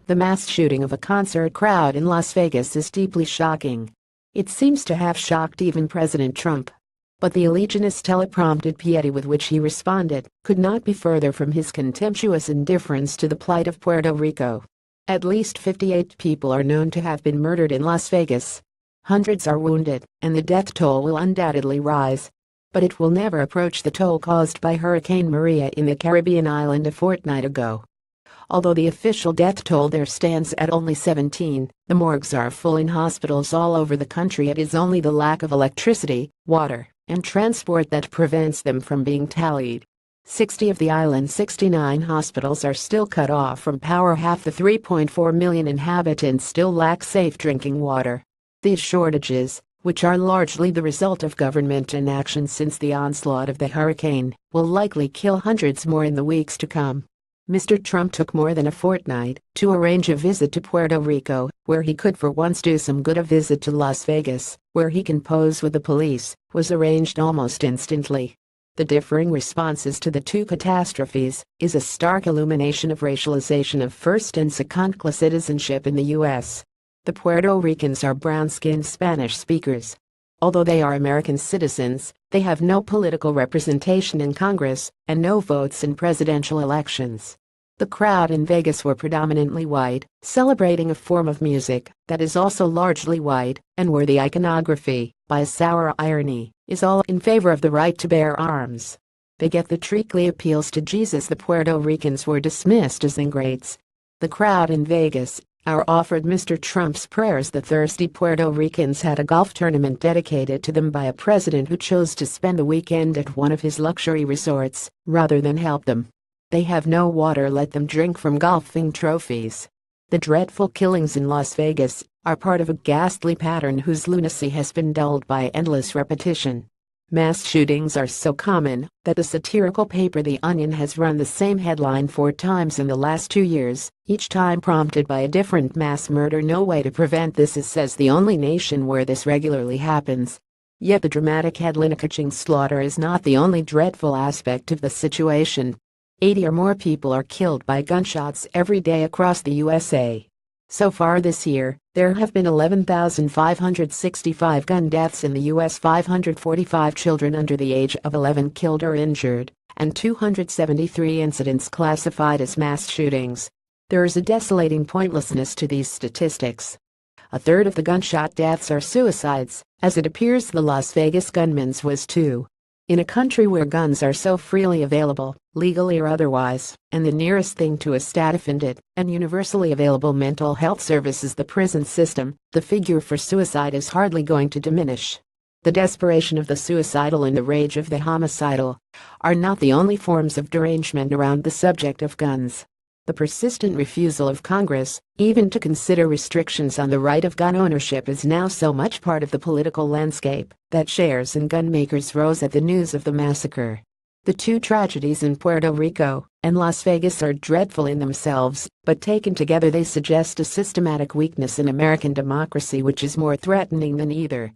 The mass shooting of a concert crowd in Las Vegas is deeply shocking. It seems to have shocked even President Trump. But the illegionist teleprompted piety with which he responded could not be further from his contemptuous indifference to the plight of Puerto Rico. At least 58 people are known to have been murdered in Las Vegas. Hundreds are wounded, and the death toll will undoubtedly rise. But it will never approach the toll caused by Hurricane Maria in the Caribbean island a fortnight ago. Although the official death toll there stands at only 17, the morgues are full in hospitals all over the country. It is only the lack of electricity, water, and transport that prevents them from being tallied. 60 of the island's 69 hospitals are still cut off from power. Half the 3.4 million inhabitants still lack safe drinking water. These shortages, which are largely the result of government inaction since the onslaught of the hurricane, will likely kill hundreds more in the weeks to come. Mr. Trump took more than a fortnight to arrange a visit to Puerto Rico, where he could for once do some good. A visit to Las Vegas, where he can pose with the police, was arranged almost instantly. The differing responses to the two catastrophes is a stark illumination of racialization of first and second-class citizenship in the U.S. The Puerto Ricans are brown-skinned Spanish speakers. Although they are American citizens, they have no political representation in Congress and no votes in presidential elections. The crowd in Vegas were predominantly white, celebrating a form of music that is also largely white, and where the iconography, by a sour irony, is all in favor of the right to bear arms. They get the treacly appeals to Jesus. The Puerto Ricans were dismissed as ingrates. The crowd in Vegas are offered Mr. Trump's prayers. The thirsty Puerto Ricans had a golf tournament dedicated to them by a president who chose to spend the weekend at one of his luxury resorts rather than help them. They have no water. Let them drink from golfing trophies. The dreadful killings in Las Vegas are part of a ghastly pattern whose lunacy has been dulled by endless repetition. Mass shootings are so common that the satirical paper The Onion has run the same headline 4 times in the last 2 years, each time prompted by a different mass murder. No way to prevent this, it says, the only nation where this regularly happens. Yet the dramatic headline-catching slaughter is not the only dreadful aspect of the situation. 80 or more people are killed by gunshots every day across the USA. So far this year, there have been 11,565 gun deaths in the U.S., 545 children under the age of 11 killed or injured, and 273 incidents classified as mass shootings. There is a desolating pointlessness to these statistics. A third of the gunshot deaths are suicides, as it appears the Las Vegas gunman's was too. In a country where guns are so freely available, legally or otherwise, and the nearest thing to a state-funded and universally available mental health service is the prison system, the figure for suicide is hardly going to diminish. The desperation of the suicidal and the rage of the homicidal are not the only forms of derangement around the subject of guns. The persistent refusal of Congress, even to consider restrictions on the right of gun ownership, is now so much part of the political landscape that shares and gun makers rose at the news of the massacre. The two tragedies in Puerto Rico and Las Vegas are dreadful in themselves, but taken together they suggest a systematic weakness in American democracy which is more threatening than either.